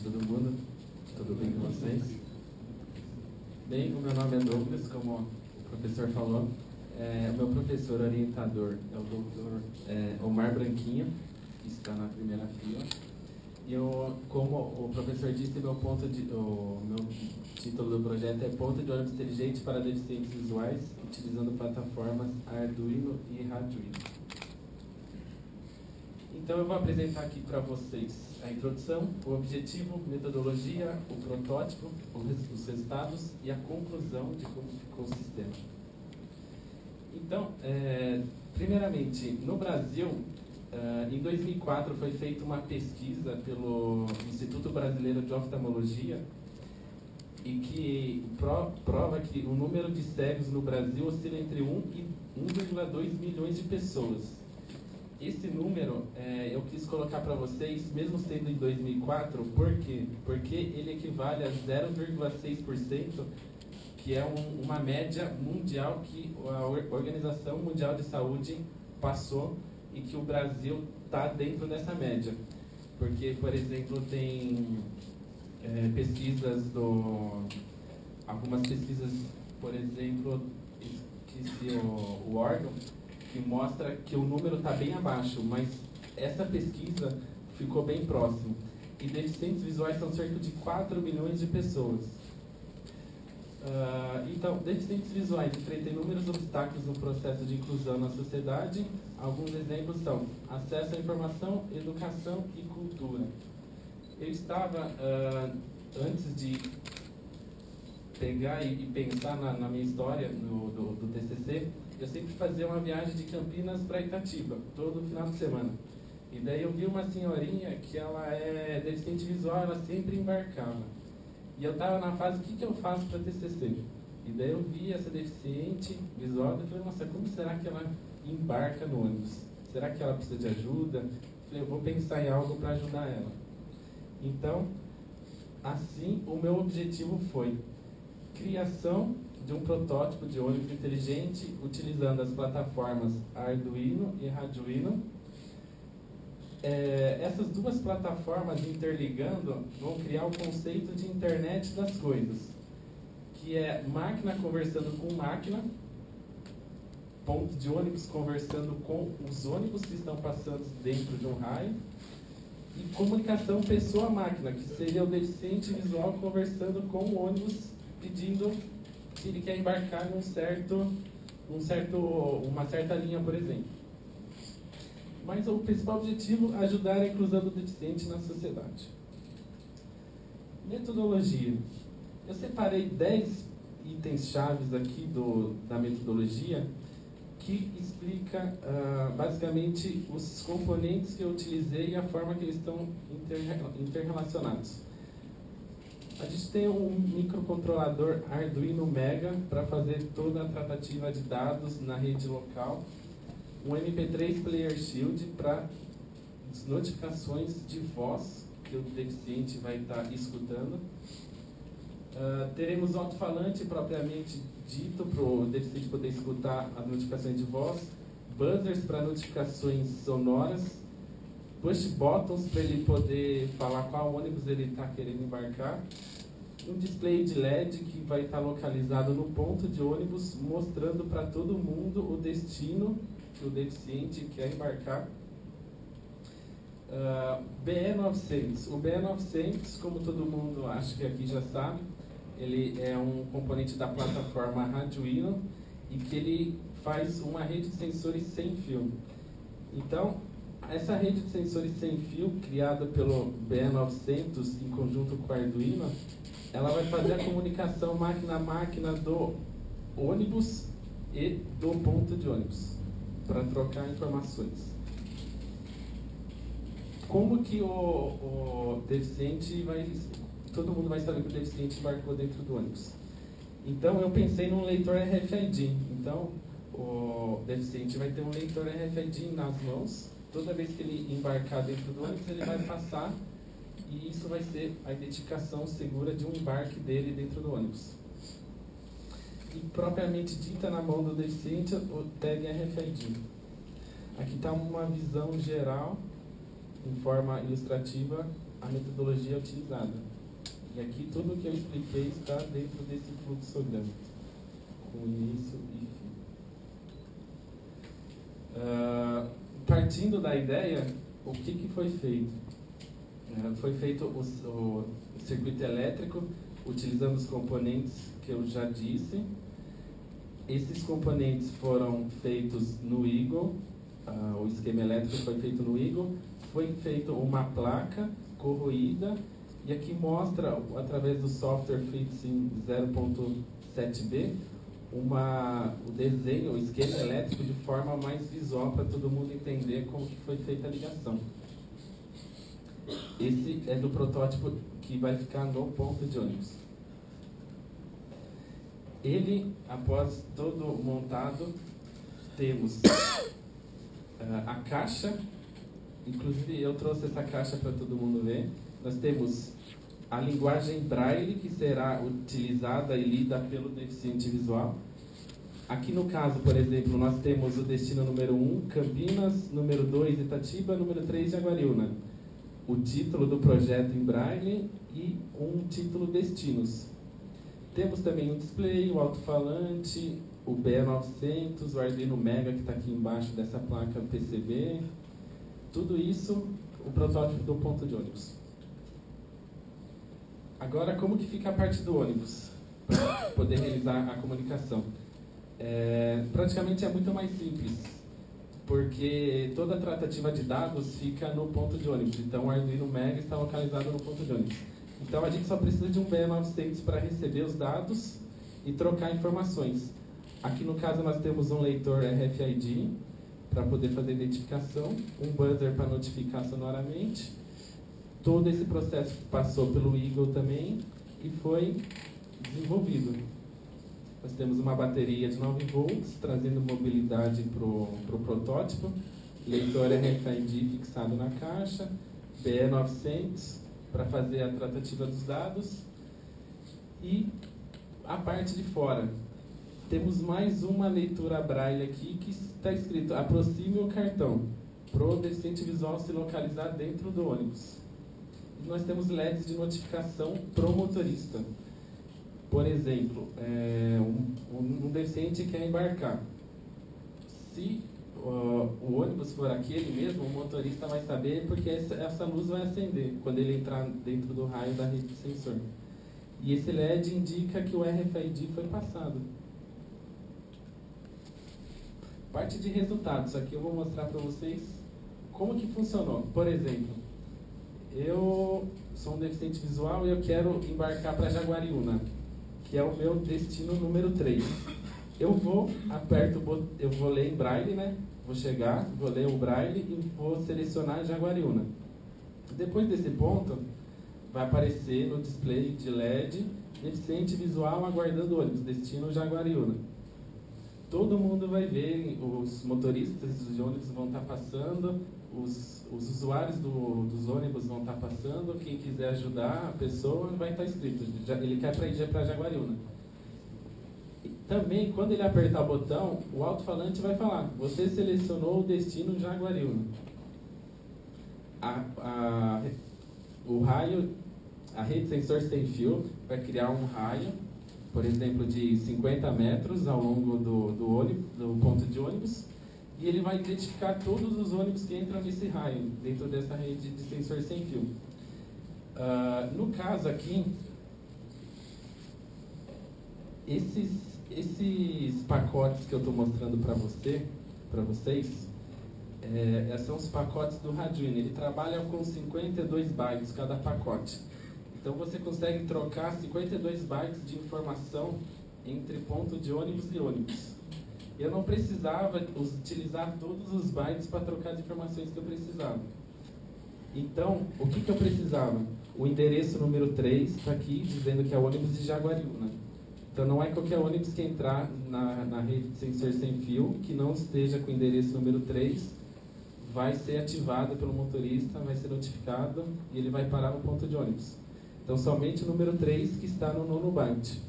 todo mundo. Tudo bem com vocês? Bem, o meu nome é Douglas, como o professor falou. O meu professor orientador é o doutor Omar Branquinho, que está na primeira fila. E como o professor disse, o meu título do projeto é Ponto de ônibus inteligente para deficientes visuais, utilizando plataformas Arduino e Arduino. Então eu vou apresentar aqui para vocês a introdução, o objetivo, metodologia, o protótipo, os resultados e a conclusão de como ficou o sistema. Então, primeiramente, no Brasil, em 2004 foi feita uma pesquisa pelo Instituto Brasileiro de Oftalmologia e que prova que o número de cegos no Brasil oscila entre 1 e 1,2 milhões de pessoas. Esse número eu quis colocar para vocês, mesmo sendo em 2004, por quê? Porque ele equivale a 0,6%, que é uma média mundial que a Organização Mundial de Saúde passou e que o Brasil está dentro dessa média. Porque, por exemplo, tem algumas pesquisas, por exemplo, esqueci o órgão, que mostra que o número está bem abaixo, mas essa pesquisa ficou bem próximo. E deficientes visuais são cerca de 4 milhões de pessoas. Então, deficientes visuais enfrentam inúmeros obstáculos no processo de inclusão na sociedade. Alguns exemplos são acesso à informação, educação e cultura. Eu estava, antes de pegar e pensar na minha história do TCC, eu sempre fazia uma viagem de Campinas para Itatiba, todo final de semana. E daí eu vi uma senhorinha que ela é deficiente visual, ela sempre embarcava. E eu estava na fase, o que eu faço para TCC? E daí eu vi essa deficiente visual e falei, nossa, como será que ela embarca no ônibus? Será que ela precisa de ajuda? Eu falei, eu vou pensar em algo para ajudar ela. Então, assim, o meu objetivo foi criação de um protótipo de ônibus inteligente utilizando as plataformas Arduino e Arduino. Essas duas plataformas interligando vão criar o conceito de internet das coisas, que é máquina conversando com máquina, ponto de ônibus conversando com os ônibus que estão passando dentro de um raio, e comunicação pessoa-máquina, que seria o deficiente visual conversando com o ônibus, pedindo se ele quer embarcar numa certa linha, por exemplo. Mas o principal objetivo é ajudar a inclusão do deficiente na sociedade. Metodologia. Eu separei 10 itens chaves aqui da metodologia que explica basicamente os componentes que eu utilizei e a forma que eles estão interrelacionados. A gente tem um microcontrolador Arduino Mega para fazer toda a tratativa de dados na rede local. Um MP3 Player Shield para as notificações de voz que o deficiente vai estar escutando. Teremos alto-falante propriamente dito para o deficiente poder escutar as notificações de voz. Buzzers para notificações sonoras. Push buttons para ele poder falar qual ônibus ele está querendo embarcar. Um display de LED que vai estar localizado no ponto de ônibus, mostrando para todo mundo o destino que o deficiente quer embarcar. BE900. O BE900, como todo mundo acho que aqui já sabe, ele é um componente da plataforma Arduino e que ele faz uma rede de sensores sem fio. Então, essa rede de sensores sem fio, criada pelo BE900 em conjunto com o Arduino, ela vai fazer a comunicação máquina a máquina do ônibus e do ponto de ônibus, para trocar informações. Como que o deficiente todo mundo vai saber que o deficiente embarcou dentro do ônibus? Então eu pensei num leitor RFID. Então o deficiente vai ter um leitor RFID nas mãos. Toda vez que ele embarcar dentro do ônibus, ele vai passar e isso vai ser a identificação segura de um embarque dele dentro do ônibus. E propriamente dita na mão do deficiente, o tag RFID. Aqui está uma visão geral, em forma ilustrativa, a metodologia utilizada. E aqui tudo o que eu expliquei está dentro desse fluxograma, com início e fim. Partindo da ideia, o que foi feito? Foi feito o circuito elétrico, utilizando os componentes que eu já disse. Esses componentes foram feitos no Eagle, o esquema elétrico foi feito no Eagle, foi feita uma placa corroída, e aqui mostra, através do software FreeSync 0.7b, o desenho, o esquema elétrico de forma mais visual para todo mundo entender como que foi feita a ligação. Esse é do protótipo que vai ficar no ponto de ônibus. Ele, após todo montado, temos a caixa, inclusive eu trouxe essa caixa para todo mundo ver. Nós temos a linguagem Braille, que será utilizada e lida pelo deficiente visual. Aqui no caso, por exemplo, nós temos o destino número 1, Campinas, número 2, Itatiba, número 3, Jaguariúna. O título do projeto em Braille e um título destinos. Temos também o display, o alto-falante, o BE900, o Arduino Mega, que está aqui embaixo dessa placa PCB. Tudo isso, o protótipo do ponto de ônibus. Agora, como que fica a parte do ônibus, para poder realizar a comunicação? Praticamente é muito mais simples, porque toda a tratativa de dados fica no ponto de ônibus. Então, o Arduino Mega está localizado no ponto de ônibus. Então, a gente só precisa de um BE900 para receber os dados e trocar informações. Aqui, no caso, nós temos um leitor RFID para poder fazer identificação, um buzzer para notificar sonoramente. Todo esse processo passou pelo Eagle também e foi desenvolvido. Nós temos uma bateria de 9 volts, trazendo mobilidade para o protótipo, leitor RFID fixado na caixa, BE900 para fazer a tratativa dos dados, e a parte de fora. Temos mais uma leitura Braille aqui que está escrito: aproxime o cartão, para o deficiente visual se localizar dentro do ônibus. E nós temos LEDs de notificação para o motorista. Por exemplo, um deficiente quer embarcar. Se o ônibus for aquele mesmo, o motorista vai saber, porque essa luz vai acender quando ele entrar dentro do raio da rede de sensor. E esse LED indica que o RFID foi passado. Parte de resultados. Aqui eu vou mostrar para vocês como que funcionou. Por exemplo, eu sou um deficiente visual e eu quero embarcar para Jaguariúna, que é o meu destino número 3. Eu vou ler em Braille, né? Vou chegar, vou ler o Braille e vou selecionar Jaguariúna. Depois desse ponto, vai aparecer no display de LED, deficiente visual aguardando ônibus, destino Jaguariúna. Todo mundo vai ver, os motoristas dos ônibus vão estar passando, os usuários dos ônibus vão estar passando, quem quiser ajudar a pessoa vai estar escrito, ele quer ir para Jaguariúna. E também, quando ele apertar o botão, o alto-falante vai falar: você selecionou o destino Jaguariúna. O raio, a rede sensor sem fio vai criar um raio, por exemplo, de 50 metros ao longo do ponto de ônibus, e ele vai identificar todos os ônibus que entram nesse raio, dentro dessa rede de sensor sem fio. No caso aqui, esses pacotes que eu estou mostrando para vocês, são os pacotes do Arduino. Ele trabalha com 52 bytes cada pacote. Então você consegue trocar 52 bytes de informação entre ponto de ônibus e ônibus. Eu não precisava utilizar todos os bytes para trocar as informações que eu precisava. Então, o que eu precisava? O endereço número 3 está aqui, dizendo que é o ônibus de Jaguariúna. Então não é qualquer ônibus que entrar na rede de sensor sem fio, que não esteja com o endereço número 3, vai ser ativado pelo motorista, vai ser notificado e ele vai parar no ponto de ônibus. Então somente o número 3 que está no 9º byte.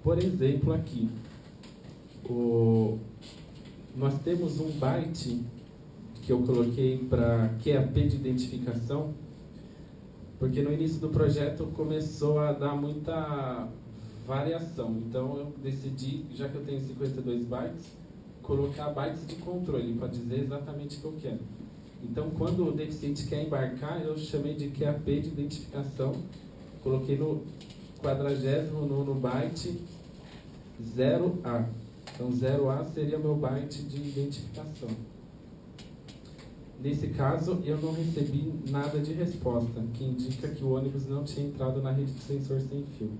Por exemplo, aqui, nós temos um byte que eu coloquei para QAP de identificação, porque no início do projeto começou a dar muita variação. Então eu decidi, já que eu tenho 52 bytes, colocar bytes de controle para dizer exatamente o que eu quero. Então quando o deficiente quer embarcar, eu chamei de QAP de identificação, coloquei no 49º byte 0A. Então 0A seria meu byte de identificação. Nesse caso, eu não recebi nada de resposta, que indica que o ônibus não tinha entrado na rede de sensor sem fio.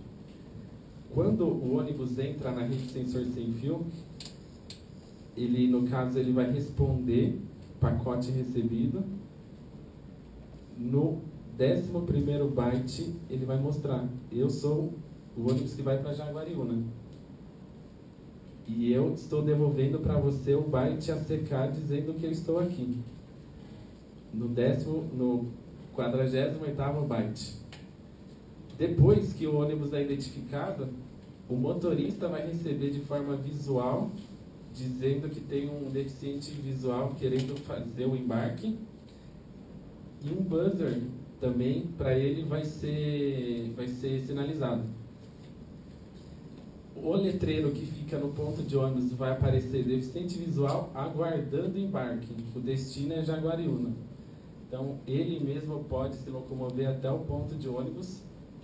Quando o ônibus entra na rede de sensor sem fio, ele, no caso, ele vai responder pacote recebido. No 11º byte, ele vai mostrar: eu sou o ônibus que vai para Jaguariúna. E eu estou devolvendo para você o byte ACK dizendo que eu estou aqui. No 48º byte. Depois que o ônibus é identificado, o motorista vai receber de forma visual, dizendo que tem um deficiente visual querendo fazer o embarque, e um buzzer também para ele vai ser sinalizado. O letreiro que fica no ponto de ônibus vai aparecer deficiente visual aguardando embarque. O destino é Jaguariúna. Então, ele mesmo pode se locomover até o ponto de ônibus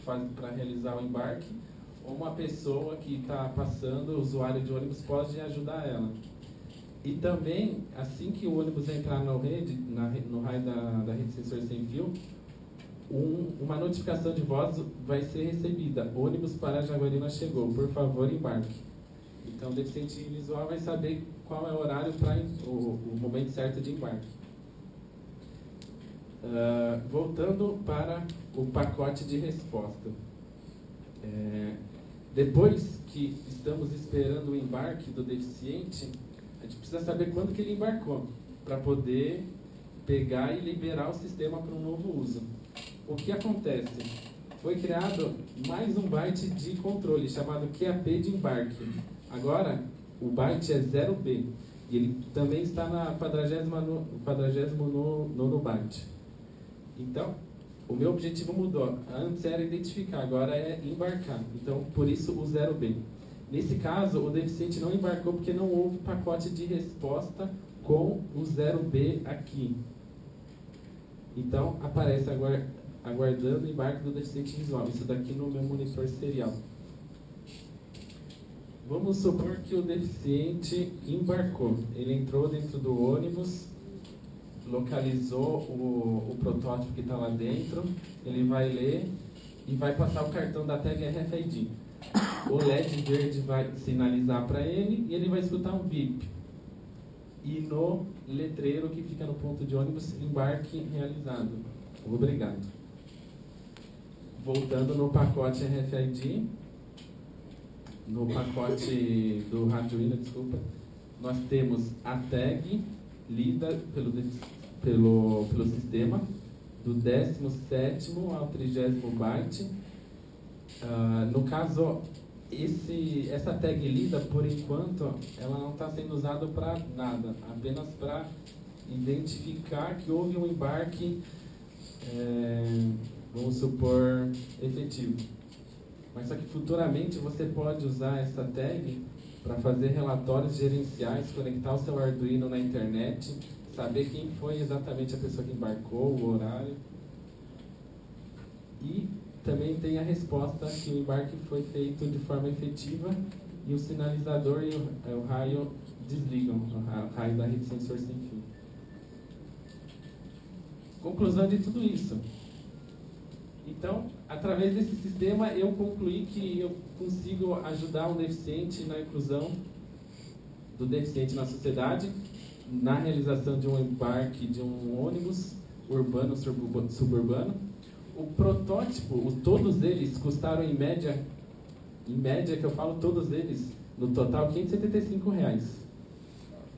para realizar o embarque, ou uma pessoa que está passando, o usuário de ônibus, pode ajudar ela. E também, assim que o ônibus entrar no raio da rede sensor sem fio, uma notificação de voz vai ser recebida: ônibus para Jaguariúna chegou, por favor embarque. Então, o deficiente visual vai saber qual é o horário para o momento certo de embarque. Voltando para o pacote de resposta. Depois que estamos esperando o embarque do deficiente, a gente precisa saber quando que ele embarcou, para poder pegar e liberar o sistema para um novo uso. O que acontece? Foi criado mais um byte de controle, chamado QAP de embarque. Agora, o byte é 0B, e ele também está na 49º byte. Então, o meu objetivo mudou. Antes era identificar, agora é embarcar. Então, por isso o 0B. Nesse caso, o deficiente não embarcou porque não houve pacote de resposta com o 0B aqui. Então, aparece agora aguardando o embarque do deficiente visual. Isso daqui no meu monitor serial. Vamos supor que o deficiente embarcou. Ele entrou dentro do ônibus, localizou o protótipo que está lá dentro, ele vai ler e vai passar o cartão da tag RFID. O LED verde vai sinalizar para ele e ele vai escutar um bip. E no letreiro que fica no ponto de ônibus, embarque realizado. Obrigado. Voltando no pacote RFID, no pacote do Arduino, desculpa, nós temos a tag lida pelo sistema, do 17º ao 30º byte. No caso, essa tag lida, por enquanto, ela não está sendo usada para nada, apenas para identificar que houve um embarque, vamos supor, efetivo. Mas só que futuramente você pode usar essa tag para fazer relatórios gerenciais, conectar o seu Arduino na internet, saber quem foi exatamente a pessoa que embarcou, o horário. E também tem a resposta que o embarque foi feito de forma efetiva e o sinalizador e o raio desligam, o raio da rede sensor sem fio. Conclusão de tudo isso. Então, através desse sistema, eu concluí que eu consigo ajudar um deficiente na inclusão do deficiente na sociedade, na realização de um embarque de um ônibus urbano, suburbano. O protótipo, todos eles custaram em média que eu falo todos eles, no total, R$ 575.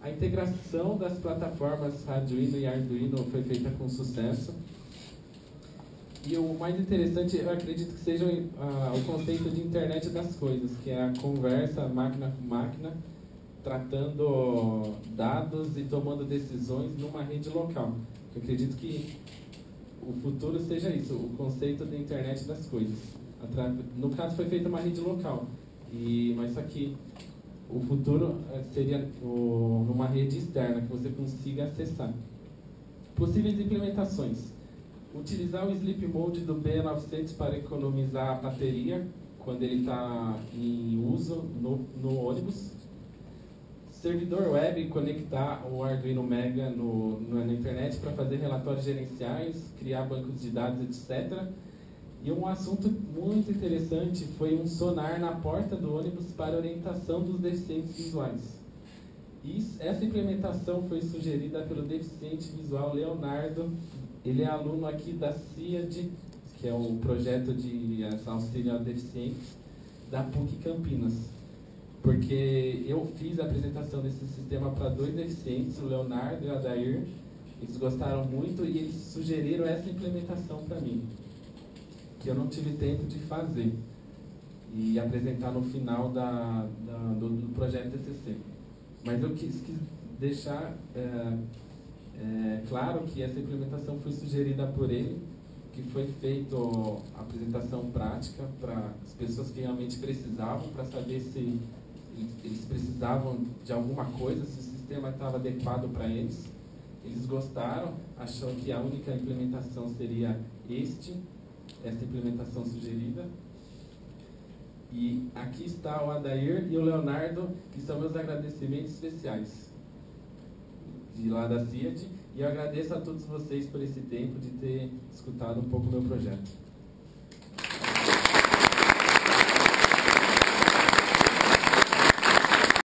A integração das plataformas Arduino e Arduino foi feita com sucesso. E o mais interessante, eu acredito que seja o conceito de internet das coisas, que é a conversa máquina com máquina, tratando dados e tomando decisões numa rede local. Eu acredito que o futuro seja isso, o conceito da internet das coisas. No caso, foi feita uma rede local, mas só que o futuro seria numa rede externa, que você consiga acessar. Possíveis implementações. Utilizar o Sleep Mode do B900 para economizar a bateria quando ele está em uso no ônibus. Servidor web, conectar o Arduino Mega na internet para fazer relatórios gerenciais, criar bancos de dados, etc. E um assunto muito interessante foi um sonar na porta do ônibus para orientação dos deficientes visuais. Essa implementação foi sugerida pelo deficiente visual Leonardo. Ele é aluno aqui da CIAD, que é o projeto de auxílio a deficientes da PUC Campinas. Porque eu fiz a apresentação desse sistema para 2 deficientes, o Leonardo e o Adair. Eles gostaram muito e eles sugeriram essa implementação para mim, que eu não tive tempo de fazer e apresentar no final do projeto TCC. Mas eu quis deixar claro que essa implementação foi sugerida por ele, que foi feita a apresentação prática para as pessoas que realmente precisavam, para saber se eles precisavam de alguma coisa, se o sistema estava adequado para eles. Eles gostaram, achou que a única implementação seria essa implementação sugerida. E aqui está o Adair e o Leonardo, que são meus agradecimentos especiais de lá da CIAD. E eu agradeço a todos vocês por esse tempo de ter escutado um pouco o meu projeto.